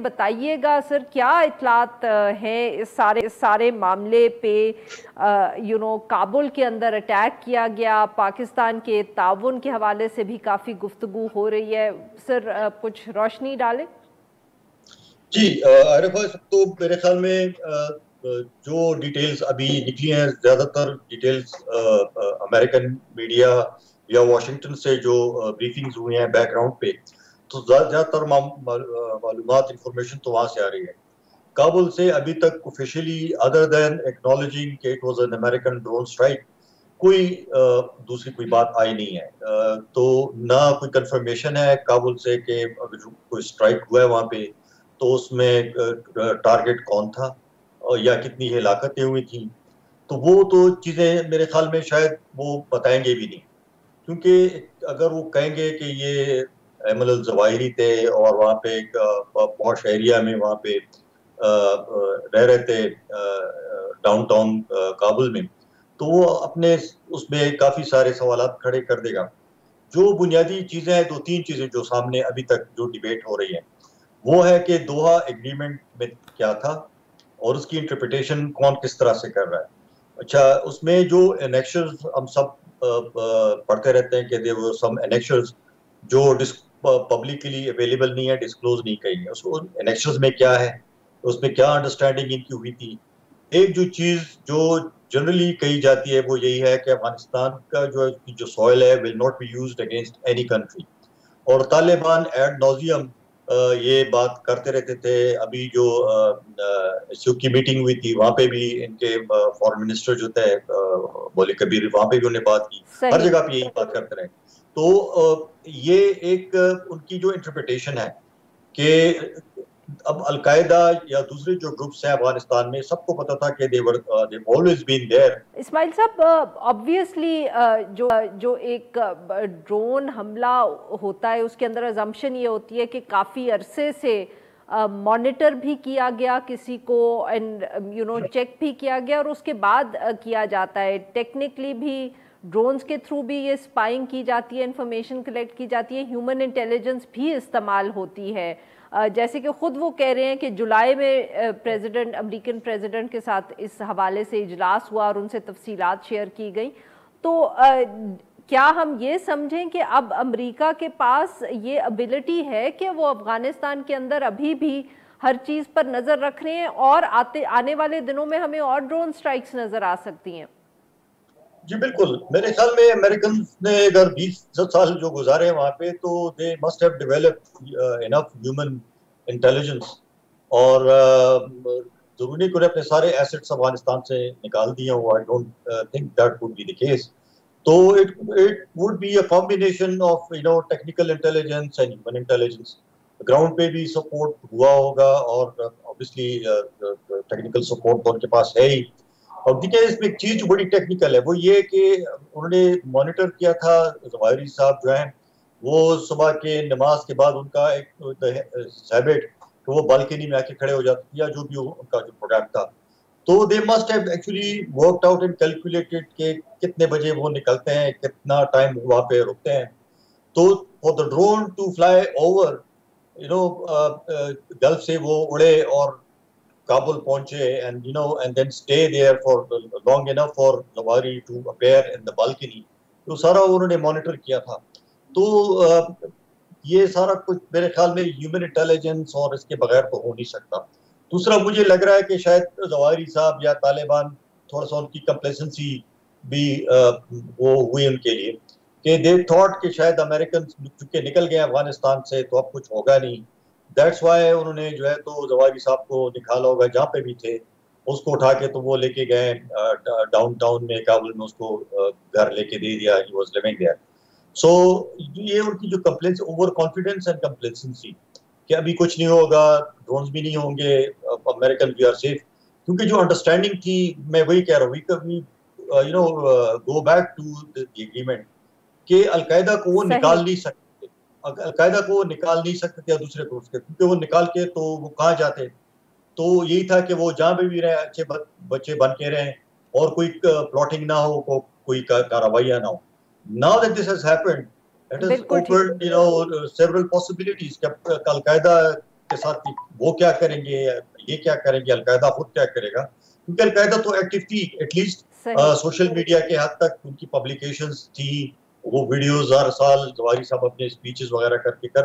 बताइएगा सर, क्या इत्तलात हैं इस सारे मामले पे। काबुल के अंदर अटैक किया गया, पाकिस्तान के ताउन के हवाले से भी काफ़ी गुफ्तगू हो रही है। सर कुछ रोशनी डालें। जी आरिफ भाई, सब तो मेरे ख्याल में जो डिटेल्स अभी निकली हैं, ज्यादातर डिटेल्स अमेरिकन मीडिया या वॉशिंगटन से जो ब्रीफिंग्स हुई हैं बैकग्राउंड पे, तो ज्यादातर मालूमात इंफॉर्मेशन तो वहां से आ रही है। काबुल से अभी तक ऑफिशियली, अदर देन एक्नॉलेजिंग कि it was an American drone strike, कोई दूसरी कोई बात आई नहीं है। तो ना कोई कंफर्मेशन है काबुल से कि अगर कोई स्ट्राइक हुआ है वहां पे, तो उसमें टारगेट कौन था और या कितनी हिलाकतें हुई थी। तो वो तो चीजें मेरे ख्याल में शायद वो बताएंगे भी नहीं, क्योंकि अगर वो कहेंगे कि ये एमल अल जवाहिरी थे और वहाँ पे एक पॉश एरिया में वहाँ पे रह रहे थे डाउनटाउन काबुल में, तो वो अपने उसमें काफी सारे सवाल खड़े कर देगा। जो बुनियादी चीजें हैं, दो तीन चीजें जो सामने अभी तक जो डिबेट हो रही है, वो है कि दोहा एग्रीमेंट में क्या था और उसकी इंटरप्रिटेशन कौन किस तरह से कर रहा है। अच्छा, उसमें जो एनेक्शंस हम सब पढ़ते रहते हैं कि देयर वर सम एनेक्शंस जो पब्लिकली अवेलेबल नहीं है, डिस्क्लोज नहीं कही है। उसको एनेक्शंस में क्या है, उसमें क्या अंडरस्टैंडिंग इनकी हुई थी। एक जो चीज जो जनरली कही जाती है वो यही है कि अफगानिस्तान का जो सॉइल है will not be used against any country. और तालिबान एड नौजियम ये बात करते रहते थे। अभी जो SU की मीटिंग हुई थी, वहां पे भी इनके फॉरेन मिनिस्टर जो थे बोले कबीर, वहां पे भी उन्हें बात की। हर सही। जगह पे यही बात करते रहे। तो ये एक उनकी जो इंटरप्रिटेशन है कि अब अलकायदा या दूसरे जो ग्रुप्स हैं अफगानिस्तान में, सबको पता था कि they always been there. Ismail साहब, ऑब्वियसली जो जो एक ड्रोन हमला होता है उसके अंदर अजम्पशन ये होती है कि काफ़ी अरसे से मॉनिटर भी किया गया किसी को, एंड चेक भी किया गया, और उसके बाद किया जाता है। टेक्निकली भी ड्रोन्स के थ्रू भी ये स्पाइंग की जाती है, इंफॉर्मेशन कलेक्ट की जाती है, ह्यूमन इंटेलिजेंस भी इस्तेमाल होती है। जैसे कि खुद वो कह रहे हैं कि जुलाई में अमेरिकन प्रेसिडेंट के साथ इस हवाले से इजलास हुआ और उनसे तफसीलात शेयर की गई। तो क्या हम ये समझें कि अब अमेरिका के पास ये एबिलिटी है कि वो अफगानिस्तान के अंदर अभी भी हर चीज़ पर नज़र रख रहे हैं और आने वाले दिनों में हमें और ड्रोन स्ट्राइक्स नज़र आ सकती हैं? जी बिल्कुल, मेरे ख्याल में अमेरिकन ने अगर 20 साल जो गुजारे हैं वहां पे, तो they must have developed enough human intelligence. और जरूरी नहीं कि उन्हें अपने सारे एसेट्स अफगानिस्तान से निकाल दिए हो। I don't think that would be the case. तो it would be a combination of technical intelligence and human intelligence. Ground पे भी सपोर्ट हुआ होगा, और ऑब्वियसली टेक्निकल सपोर्ट तो उनके पास है ही। और देखिए, इसमें एक चीज जो बड़ी टेक्निकल है वो ये कि उन्होंने मॉनिटर किया था। जवाहिरी साहब जो हैं, वो सुबह के नमाज के बाद उनका एक हैबिट कि वो बालकनी में आके खड़े हो जाते थे, या जो भी उनका जो प्रोग्राम था। तो they must have actually worked out and calculated के कितने बजे वो निकलते हैं, कितना टाइम वहां पे रुकते हैं। तो for the drone to fly over Gulf से वो उड़े और Kabul पहुंचे, and then stay there for long enough for Zawahiri to appear in the balcony। तो सारा उन्होंने मॉनिटर किया था। तो ये सारा कुछ मेरे ख्याल में ह्यूमन इंटेलिजेंस और इसके बगैर तो हो नहीं सकता। दूसरा, मुझे लग रहा है कि शायद जवाहिरी साहब या तालिबान, थोड़ा सा उनकी कंप्लेसेंसी भी वो हुई उनके लिए कि दे थॉट कि शायद अमेरिकन चुके निकल गए अफगानिस्तान से, तो अब कुछ होगा नहीं। दैट्स वाई उन्होंने जो है तो जवाहिरी साहब को निकाला होगा, जहाँ पे भी थे उसको उठा के तो वो लेके गए डाउनटाउन में काबुल में, उसको घर लेके दे दिया। He was living there. So ये उनकी जो complacence, over confidence and complacency कि अभी कुछ नहीं होगा, ड्रोन्स भी नहीं होंगे, अमेरिकन वी आर सेफ। क्योंकि जो अंडरस्टैंडिंग थी, मैं वही कह रहा हूँ, we go back to the agreement कि अलकायदा को वो सही। निकाल नहीं सकते। अलकायदा को निकाल नहीं सकते थे दूसरे ग्रुप के, क्योंकि वो निकाल के तो वो कहाँ जाते। तो यही था कि वो जहाँ पे भी रहे अच्छे बच्चे बन के रहें, और कोई प्लॉटिंग ना हो, कोई कार्रवाइयाँ ना हो। Now that this has happened, it has बिल्कुल ठीक। ओपन्ड सेवरल पॉसिबिलिटीज कि अलकायदा के साथ वो क्या करेंगे, ये क्या करेंगे, अलकायदा खुद क्या करेगा, क्योंकि अलकायदा तो एक्टिव थी एटलीस्ट सोशल मीडिया के हद तक, उनकी पब्लिकेशंस थी, वो वीडियोस हर साल जवाहिरी साहब अपने स्पीचेस वगैरह करके कर